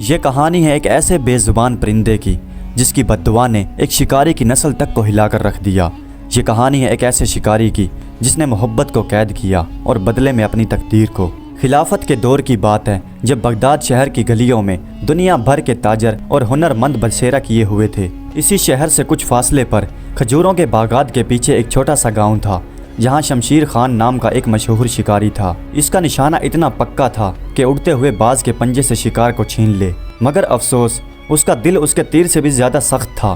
یہ کہانی ہے ایک ایسے بے زبان پرندے کی جس کی بددعا نے ایک شکاری کی نسل تک کو ہلا کر رکھ دیا۔ یہ کہانی ہے ایک ایسے شکاری کی جس نے محبت کو قید کیا اور بدلے میں اپنی تقدیر کو۔ خلافت کے دور کی بات ہے جب بغداد شہر کی گلیوں میں دنیا بھر کے تاجر اور ہنرمند بسیرا کیے ہوئے تھے۔ اسی شہر سے کچھ فاصلے پر کھجوروں کے باغات کے پیچھے ایک چھوٹا سا گاؤں تھا جہاں شمشیر خان نام کا ایک مشہور شکاری تھا۔ اس کا نشانہ اتنا پکا تھا کہ اڑتے ہوئے باز کے پنجے سے شکار کو چھین لے، مگر افسوس اس کا دل اس کے تیر سے بھی زیادہ سخت تھا۔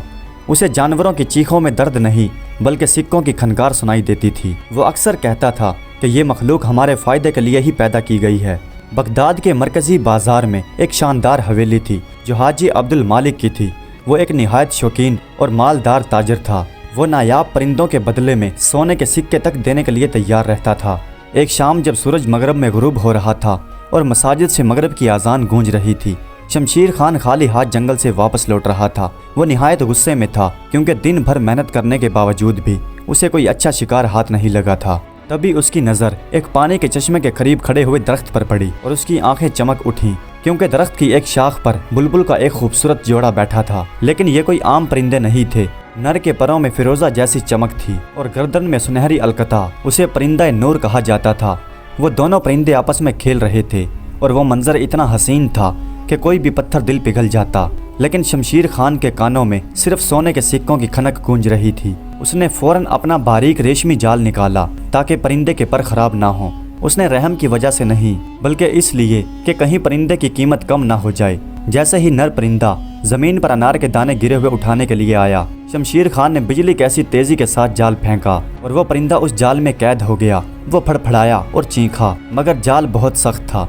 اسے جانوروں کی چیخوں میں درد نہیں بلکہ سکوں کی کھنکار سنائی دیتی تھی۔ وہ اکثر کہتا تھا کہ یہ مخلوق ہمارے فائدے کے لیے ہی پیدا کی گئی ہے۔ بغداد کے مرکزی بازار میں ایک شاندار حویلی تھی جو حاجی عبد المالک کی تھی۔ وہ ایک نہایت شوقین اور مالدار تاجر تھا۔ وہ نایاب پرندوں کے بدلے میں سونے کے سکے تک دینے کے لیے تیار رہتا تھا۔ ایک شام جب سورج مغرب میں غروب ہو رہا تھا اور مساجد سے مغرب کی اذان گونج رہی تھی، شمشیر خان خالی ہاتھ جنگل سے واپس لوٹ رہا تھا۔ وہ نہایت غصے میں تھا کیونکہ دن بھر محنت کرنے کے باوجود بھی اسے کوئی اچھا شکار ہاتھ نہیں لگا تھا۔ تبھی اس کی نظر ایک پانی کے چشمے کے قریب کھڑے ہوئے درخت پر پڑی اور اس کی آنکھیں چمک اٹھیں کیونکہ درخت کی ایک شاخ پر بلبل کا ایک خوبصورت جوڑا بیٹھا تھا۔ لیکن یہ کوئی عام پرندے نہیں تھے۔ نر کے پروں میں فیروزہ جیسی چمک تھی اور گردن میں سنہری القطا۔ اسے پرندہ نور کہا جاتا تھا۔ وہ دونوں پرندے آپس میں کھیل رہے تھے اور وہ منظر اتنا حسین تھا کہ کوئی بھی پتھر دل پگھل جاتا۔ لیکن شمشیر خان کے کانوں میں صرف سونے کے سکوں کی کھنک گونج رہی تھی۔ اس نے فوراً اپنا باریک ریشمی جال نکالا تاکہ پرندے کے پر خراب نہ ہوں۔ اس نے رحم کی وجہ سے نہیں بلکہ اس لیے کہ کہیں پرندے کی قیمت کم نہ ہو جائے۔ جیسے ہی نر پرندہ زمین پر انار کے دانے گرے ہوئے اٹھانے کے لیے آیا، شمشیر خان نے بجلی کی ایسی تیزی کے ساتھ جال پھینکا اور وہ پرندہ اس جال میں قید ہو گیا۔ وہ پھڑپھڑایا اور چیخا مگر جال بہت سخت تھا۔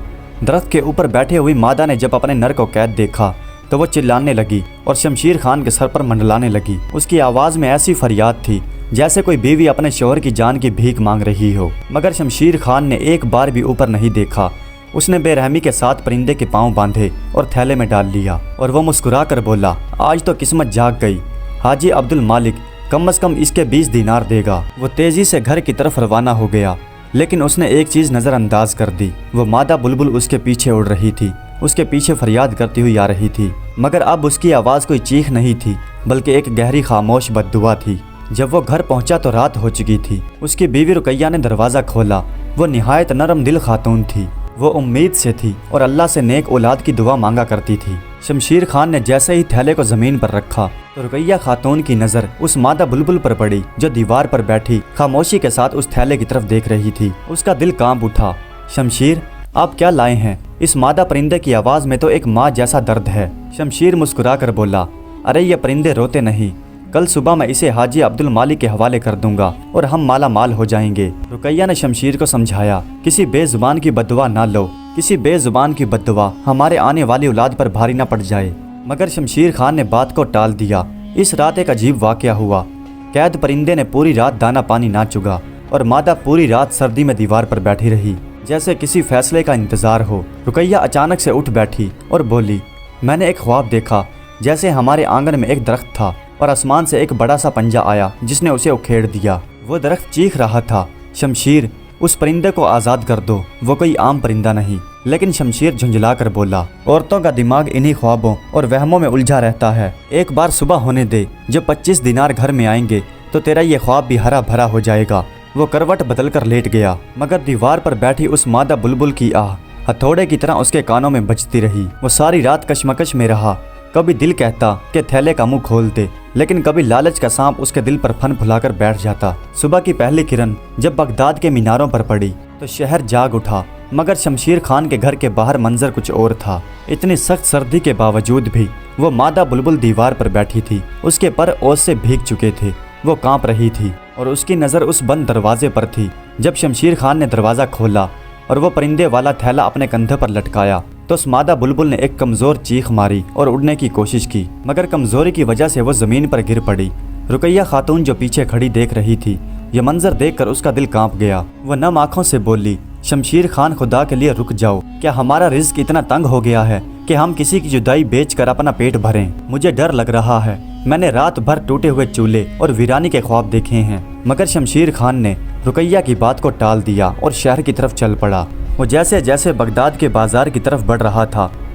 درخت کے اوپر بیٹھے ہوئی مادہ نے جب اپنے نر کو قید دیکھا تو وہ چلانے لگی اور شمشیر خان کے سر پر منڈلانے لگی۔ اس کی آواز میں ایسی فریاد تھی جیسے کوئی بیوی اپنے شوہر کی جان کی بھیک مانگ رہی ہو، مگر شمشیر خان نے ایک بار بھی اوپر نہیں دیکھا۔ اس نے بے رحمی کے ساتھ پرندے کے پاؤں باندھے اور تھیلے میں ڈال لیا اور وہ مسکرا کر بولا، آج تو قسمت جاگ گئی۔ حاجی عبد المالک کم از کم اس کے 20 دینار دے گا۔ وہ تیزی سے گھر کی طرف روانہ ہو گیا، لیکن اس نے ایک چیز نظر انداز کر دی۔ وہ مادہ بلبل اس کے پیچھے اڑ رہی تھی، اس کے پیچھے فریاد کرتی ہوئی آ رہی تھی، مگر اب اس کی آواز کوئی چیخ نہیں تھی بلکہ ایک گہری خاموش بددعا تھی۔ جب وہ گھر پہنچا تو رات ہو چکی تھی۔ اس کی بیوی رقیہ نے دروازہ کھولا۔ وہ نہایت نرم دل خاتون تھی۔ وہ امید سے تھی اور اللہ سے نیک اولاد کی دعا مانگا کرتی تھی۔ شمشیر خان نے جیسے ہی تھیلے کو زمین پر رکھا تو رقیہ خاتون کی نظر اس مادہ بلبل پر پڑی جو دیوار پر بیٹھی خاموشی کے ساتھ اس تھیلے کی طرف دیکھ رہی تھی۔ اس کا دل کانپ اٹھا۔ شمشیر، آپ کیا لائے ہیں؟ اس مادہ پرندے کی آواز میں تو ایک ماں جیسا درد ہے۔ شمشیر مسکرا کر بولا، ارے یہ پرندے روتے نہیں، کل صبح میں اسے حاجی عبد المالک کے حوالے کر دوں گا اور ہم مالا مال ہو جائیں گے۔ رقیہ نے شمشیر کو سمجھایا، کسی بے زبان کی بددعا نہ لو، کسی بے زبان کی بددعا ہمارے آنے والی اولاد پر بھاری نہ پڑ جائے۔ مگر شمشیر خان نے بات کو ٹال دیا۔ اس رات ایک عجیب واقعہ ہوا۔ قید پرندے نے پوری رات دانہ پانی نہ چگا اور مادہ پوری رات سردی میں دیوار پر بیٹھی رہی جیسے کسی فیصلے کا انتظار ہو۔ رقیہ اچانک سے اٹھ بیٹھی اور بولی، میں نے ایک خواب دیکھا جیسے ہمارے آنگن میں ایک درخت تھا اور آسمان سے ایک بڑا سا پنجہ آیا جس نے اسے اکھیڑ دیا۔ وہ درخت چیخ رہا تھا، شمشیر، اس پرندے کو آزاد کر دو، وہ کوئی عام پرندہ نہیں۔ لیکن شمشیر جھنجھلا کر بولا، عورتوں کا دماغ انہی خوابوں اور وہموں میں الجھا رہتا ہے۔ ایک بار صبح ہونے دے، جب 25 دینار گھر میں آئیں گے تو تیرا یہ خواب بھی ہرا بھرا ہو جائے گا۔ وہ کروٹ بدل کر لیٹ گیا، مگر دیوار پر بیٹھی اس مادہ بلبل کی آہ ہتھوڑے کی طرح اس کے کانوں میں بجتی رہی۔ وہ ساری رات کشمکش میں رہا۔ کبھی دل کہتا کہ تھیلے کا منہ کھول دے، لیکن کبھی لالچ کا سانپ اس کے دل پر پھن پھلا کر بیٹھ جاتا۔ صبح کی پہلی کرن جب بغداد کے میناروں پر پڑی تو شہر جاگ اٹھا، مگر شمشیر خان کے گھر کے باہر منظر کچھ اور تھا۔ اتنی سخت سردی کے باوجود بھی وہ مادہ بلبل دیوار پر بیٹھی تھی۔ اس کے پر اوس سے بھیگ چکے تھے، وہ کانپ رہی تھی اور اس کی نظر اس بند دروازے پر تھی۔ جب شمشیر خان نے دروازہ کھولا اور وہ پرندے والا تھیلا اپنے کندھے پر لٹکایا تو اس مادہ بلبل نے ایک کمزور چیخ ماری اور اڑنے کی کوشش کی، مگر کمزوری کی وجہ سے وہ زمین پر گر پڑی۔ رقیہ خاتون جو پیچھے کھڑی دیکھ رہی تھی، یہ منظر دیکھ کر اس کا دل کانپ گیا۔ وہ نم آنکھوں سے بولی، شمشیر خان، خدا کے لیے رک جاؤ، کیا ہمارا رزق اتنا تنگ ہو گیا ہے کہ ہم کسی کی جدائی بیچ کر اپنا پیٹ بھریں؟ مجھے ڈر لگ رہا ہے، میں نے رات بھر ٹوٹے ہوئے چولہے اور ویرانی کے خواب دیکھے ہیں۔ مگر شمشیر خان نے رقیہ کی بات کو ٹال دیا اور شہر کی طرف چل پڑا۔ وہ جیسے جیسے بغداد کے بازار کی طرف بڑھ رہا تھا،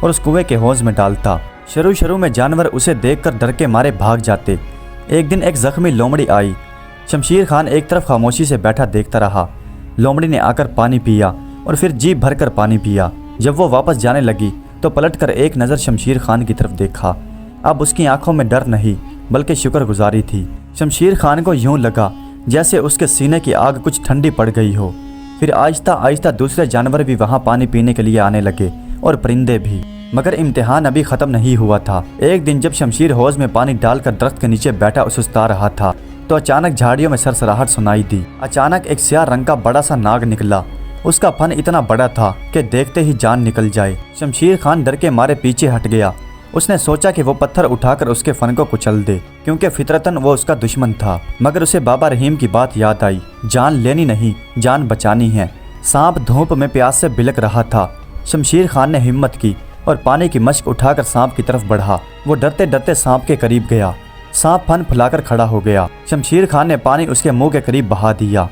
اور اس کنویں کے حوض میں ڈالتا۔ شروع میں جانور اسے دیکھ کر ڈر کے مارے بھاگ جاتے۔ ایک دن ایک زخمی لومڑی آئی۔ شمشیر خان ایک طرف خاموشی سے بیٹھا دیکھتا رہا۔ لومڑی نے آ کر پانی پیا اور پھر جی بھر کر پانی پیا۔ جب وہ واپس جانے لگی تو پلٹ کر ایک نظر شمشیر خان کی طرف دیکھا۔ اب اس کی آنکھوں میں ڈر نہیں بلکہ شکر گزاری تھی۔ شمشیر خان کو یوں لگا جیسے اس کے سینے کی آگ کچھ ٹھنڈی پڑ گئی ہو۔ پھر آہستہ آہستہ دوسرے جانور بھی وہاں پانی پینے کے لیے آنے لگے اور پرندے بھی، مگر امتحان ابھی ختم نہیں ہوا تھا۔ ایک دن جب شمشیر حوض میں پانی ڈال کر درخت کے نیچے بیٹھا سستا رہا تھا تو اچانک جھاڑیوں میں سرسراہٹ سنائی دی۔ اچانک ایک سیاہ رنگ کا بڑا سا ناگ نکلا۔ اس کا پھن اتنا بڑا تھا کہ دیکھتے ہی جان نکل جائے۔ شمشیر خان ڈر کے مارے پیچھے ہٹ گیا۔ اس نے سوچا کہ وہ پتھر اٹھا کر اس کے فن کو کچل دے کیونکہ فطرتاً وہ اس کا دشمن تھا، مگر اسے بابا رحیم کی بات یاد آئی، جان لینی نہیں جان بچانی ہے۔ سانپ دھوپ میں پیاس سے بلک رہا تھا۔ شمشیر خان نے ہمت کی اور پانی کی مشک اٹھا کر سانپ کی طرف بڑھا۔ وہ ڈرتے ڈرتے سانپ کے قریب گیا۔ سانپ پھن پھلا کر کھڑا ہو گیا۔ شمشیر خان نے پانی اس کے منہ کے قریب بہا دیا۔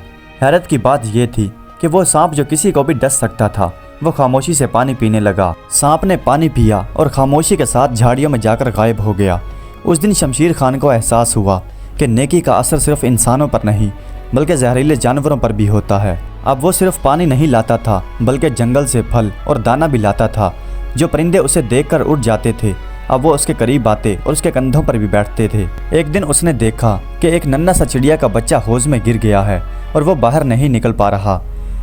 حیرت کی بات یہ تھی کہ وہ سانپ جو کسی کو بھی ڈس سکتا تھا وہ خاموشی سے پانی پینے لگا۔ سانپ نے پانی پیا اور خاموشی کے ساتھ جھاڑیوں میں جا کر غائب ہو گیا۔ اس دن شمشیر خان کو احساس ہوا کہ نیکی کا اثر صرف انسانوں پر نہیں بلکہ زہریلے جانوروں پر بھی ہوتا ہے۔ اب وہ صرف پانی نہیں لاتا تھا بلکہ جنگل سے پھل اور دانہ بھی لاتا تھا۔ جو پرندے اسے دیکھ کر اڑ جاتے تھے اب وہ اس کے قریب آتے اور اس کے کندھوں پر بھی بیٹھتے تھے۔ ایک دن اس نے دیکھا کہ ایک ننھا سا چڑیا کا بچہ حوض میں گر گیا ہے اور وہ باہر نہیں نکل پا رہا۔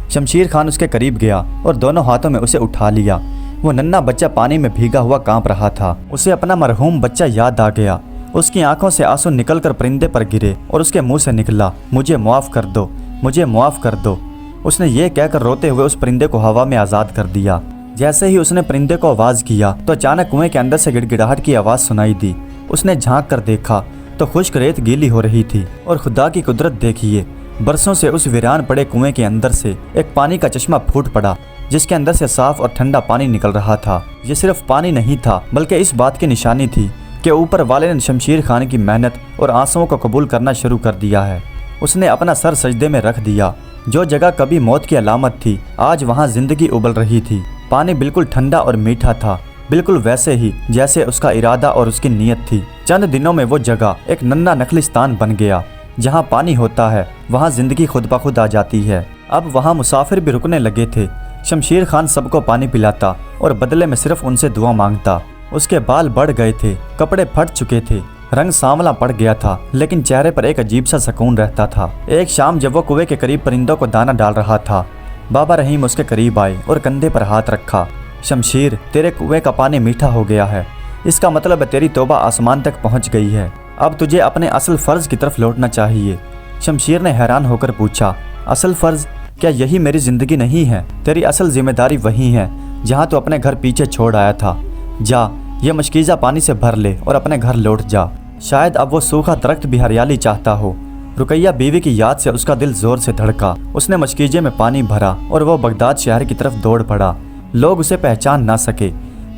شمشیر خان اس کے قریب گیا اور دونوں ہاتھوں میں اسے اٹھا لیا۔ وہ ننھا بچہ پانی میں بھیگا ہوا کانپ رہا تھا۔ اسے اپنا مرحوم بچہ یاد آ گیا۔ اس کی آنکھوں سے آنسو نکل کر پرندے پر گرے اور اس کے منہ سے نکلا، مجھے معاف کر دو، مجھے معاف کر دو۔ اس نے یہ کہہ کر روتے ہوئے اس پرندے کو ہوا میں آزاد کر دیا۔ جیسے ہی اس نے پرندے کو آواز کیا تو اچانک کنویں کے اندر سے گڑ گڑاہٹ کی آواز سنائی دی۔ اس نے جھانک کر دیکھا تو خشک ریت گیلی ہو رہی تھی اور خدا کی قدرت دیکھیے، برسوں سے اس ویران پڑے کنویں کے اندر سے ایک پانی کا چشمہ پھوٹ پڑا جس کے اندر سے صاف اور ٹھنڈا پانی نکل رہا تھا۔ یہ صرف پانی نہیں تھا بلکہ اس بات کی نشانی تھی کہ اوپر والے نے شمشیر خان کی محنت اور آنسوؤں کو قبول کرنا شروع کر دیا ہے۔ اس نے اپنا سر سجدے میں رکھ دیا۔ جو جگہ کبھی موت کی علامت تھی آج وہاں زندگی ابل رہی تھی۔ پانی بالکل ٹھنڈا اور میٹھا تھا، بالکل ویسے ہی جیسے اس کا ارادہ اور اس کی نیت تھی۔ چند دنوں میں وہ جگہ ایک ننھا نخلستان بن گیا۔ جہاں پانی ہوتا ہے وہاں زندگی خود بخود آ جاتی ہے۔ اب وہاں مسافر بھی رکنے لگے تھے۔ شمشیر خان سب کو پانی پلاتا اور بدلے میں صرف ان سے دعا مانگتا۔ اس کے بال بڑھ گئے تھے، کپڑے پھٹ چکے تھے، رنگ سانولا پڑ گیا تھا، لیکن چہرے پر ایک عجیب سا سکون رہتا تھا۔ ایک شام جب وہ کنویں کے قریب پرندوں کو دانہ ڈال رہا تھا، بابا رحیم اس کے قریب آئے اور کندھے پر ہاتھ رکھا۔ شمشیر، تیرے کنویں کا پانی میٹھا ہو گیا ہے، اس کا مطلب ہے تیری توبہ آسمان تک پہنچ گئی ہے، اب تجھے اپنے اصل فرض کی طرف لوٹنا چاہیے۔ شمشیر نے حیران ہو کر پوچھا، اصل فرض؟ کیا یہی میری زندگی نہیں ہے؟ تیری اصل ذمہ داری وہی ہے جہاں تو اپنے گھر پیچھے چھوڑ آیا تھا۔ جا، یہ مشکیزہ پانی سے بھر لے اور اپنے گھر لوٹ جا۔ شاید اب وہ سوکھا درخت بھی ہریالی چاہتا ہو۔ رقیہ بیوی کی یاد سے اس کا دل زور سے دھڑکا۔ اس نے مشکیزے میں پانی بھرا اور وہ بغداد شہر کی طرف دوڑ پڑا۔ لوگ اسے پہچان نہ سکے۔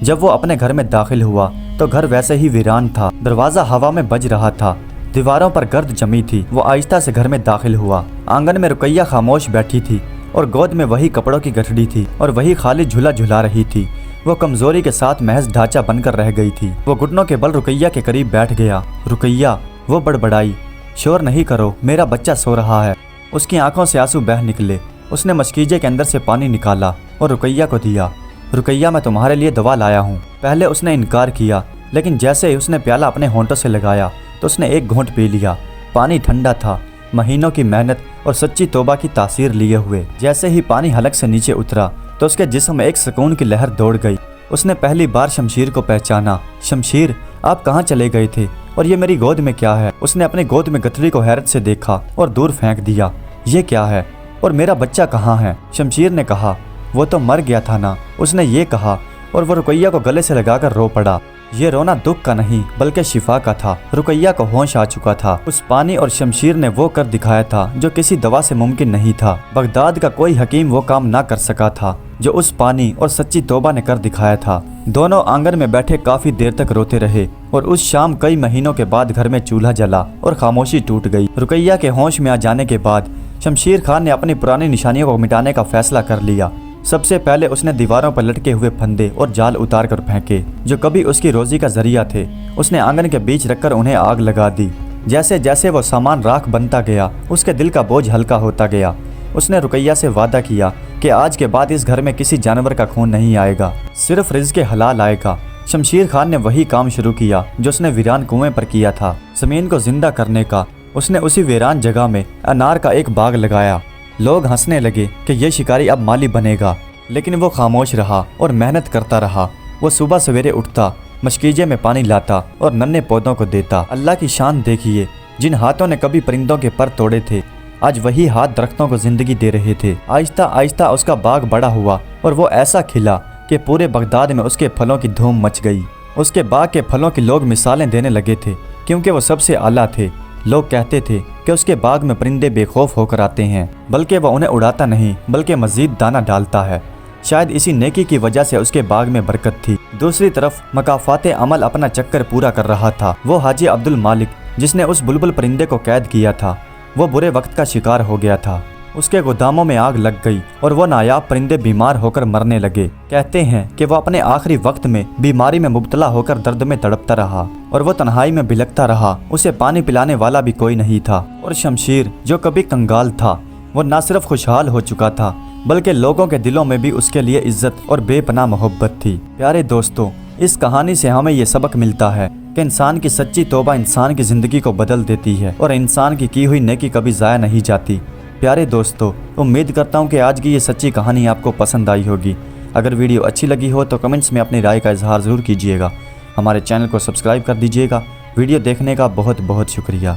جب وہ اپنے گھر میں داخل ہوا تو گھر ویسے ہی ویران تھا۔ دروازہ ہوا میں بج رہا تھا، دیواروں پر گرد جمی تھی۔ وہ آہستہ سے گھر میں داخل ہوا۔ آنگن میں رقیہ خاموش بیٹھی تھی اور گود میں وہی کپڑوں کی گٹھڑی تھی اور وہی خالی جھولا جھلا رہی تھی۔ وہ کمزوری کے ساتھ محض ڈھانچہ بن کر رہ گئی تھی۔ وہ گھٹنوں کے بل رقیہ کے قریب بیٹھ گیا۔ رقیہ، وہ بڑبڑائی، شور نہیں کرو، میرا بچہ سو رہا ہے۔ اس کی آنکھوں سے آنسو بہہ نکلے۔ اس نے مشکیزے کے اندر سے پانی نکالا اور رقیہ کو دیا۔ رقیہ، میں تمہارے لیے دوا لایا ہوں۔ پہلے اس نے انکار کیا، لیکن جیسے ہی اس نے پیالہ اپنے ہونٹوں سے لگایا تو اس نے ایک گھونٹ پی لیا۔ پانی ٹھنڈا تھا، مہینوں کی محنت اور سچی توبہ کی تاثیر لیے ہوئے۔ جیسے ہی پانی حلق سے نیچے اترا تو اس کے جسم میں ایک سکون کی لہر دوڑ گئی۔ اس نے پہلی بار شمشیر کو پہچانا۔ شمشیر، آپ کہاں چلے گئے تھے اور یہ میری گود میں کیا ہے؟ اس نے اپنی گود میں گٹھڑی کو حیرت سے دیکھا اور دور پھینک دیا۔ یہ کیا ہے اور میرا بچہ کہاں ہے؟ شمشیر نے کہا، وہ تو مر گیا تھا نا۔ اس نے یہ کہا اور وہ رقیہ کو گلے سے لگا کر رو پڑا۔ یہ رونا دکھ کا نہیں بلکہ شفا کا تھا۔ رقیہ کو ہوش آ چکا تھا۔ اس پانی اور شمشیر نے وہ کر دکھایا تھا جو کسی دوا سے ممکن نہیں تھا۔ بغداد کا کوئی حکیم وہ کام نہ کر سکا تھا جو اس پانی اور سچی توبہ نے کر دکھایا تھا۔ دونوں آنگن میں بیٹھے کافی دیر تک روتے رہے اور اس شام کئی مہینوں کے بعد گھر میں چولہا جلا اور خاموشی ٹوٹ گئی۔ رقیہ کے ہوش میں آ جانے کے بعد شمشیر خان نے اپنی پرانی نشانیوں کو مٹانے کا فیصلہ کر لیا۔ سب سے پہلے اس نے دیواروں پر لٹکے ہوئے پھندے اور جال اتار کر پھینکے جو کبھی اس کی روزی کا ذریعہ تھے۔ اس نے آنگن کے بیچ رکھ کر انہیں آگ لگا دی۔ جیسے جیسے وہ سامان راکھ بنتا گیا اس کے دل کا بوجھ ہلکا ہوتا گیا۔ اس نے رقیہ سے وعدہ کیا کہ آج کے بعد اس گھر میں کسی جانور کا خون نہیں آئے گا، صرف رزق حلال آئے گا۔ شمشیر خان نے وہی کام شروع کیا جو اس نے ویران کنویں پر کیا تھا، زمین کو زندہ کرنے کا۔ اس نے اسی ویران جگہ میں انار کا ایک باغ لگایا۔ لوگ ہنسنے لگے کہ یہ شکاری اب مالی بنے گا، لیکن وہ خاموش رہا اور محنت کرتا رہا۔ وہ صبح سویرے اٹھتا، مشکیجے میں پانی لاتا اور ننھے پودوں کو دیتا۔ اللہ کی شان دیکھیے، جن ہاتھوں نے کبھی پرندوں کے پر توڑے تھے آج وہی ہاتھ درختوں کو زندگی دے رہے تھے۔ آہستہ آہستہ اس کا باغ بڑا ہوا اور وہ ایسا کھلا کہ پورے بغداد میں اس کے پھلوں کی دھوم مچ گئی۔ اس کے باغ کے پھلوں کی لوگ مثالیں دینے لگے تھے کیونکہ وہ سب سے اعلیٰ تھے۔ لوگ کہتے تھے کہ اس کے باغ میں پرندے بے خوف ہو کر آتے ہیں، بلکہ وہ انہیں اڑاتا نہیں بلکہ مزید دانہ ڈالتا ہے۔ شاید اسی نیکی کی وجہ سے اس کے باغ میں برکت تھی۔ دوسری طرف مکافات عمل اپنا چکر پورا کر رہا تھا۔ وہ حاجی عبد المالک جس نے اس بلبل پرندے کو قید کیا تھا، وہ برے وقت کا شکار ہو گیا تھا۔ اس کے گوداموں میں آگ لگ گئی اور وہ نایاب پرندے بیمار ہو کر مرنے لگے۔ کہتے ہیں کہ وہ اپنے آخری وقت میں بیماری میں مبتلا ہو کر درد میں تڑپتا رہا اور وہ تنہائی میں بلکتا رہا۔ اسے پانی پلانے والا بھی کوئی نہیں تھا، اور شمشیر جو کبھی کنگال تھا وہ نہ صرف خوشحال ہو چکا تھا بلکہ لوگوں کے دلوں میں بھی اس کے لیے عزت اور بے پناہ محبت تھی۔ پیارے دوستو، اس کہانی سے ہمیں یہ سبق ملتا ہے کہ انسان کی سچی توبہ انسان کی زندگی کو بدل دیتی ہے اور انسان کی ہوئی نیکی کبھی ضائع نہیں جاتی۔ پیارے دوستو، امید کرتا ہوں کہ آج کی یہ سچی کہانی آپ کو پسند آئی ہوگی۔ اگر ویڈیو اچھی لگی ہو تو کمنٹس میں اپنی رائے کا اظہار ضرور کیجیے گا۔ ہمارے چینل کو سبسکرائب کر دیجیے گا۔ ویڈیو دیکھنے کا بہت بہت شکریہ۔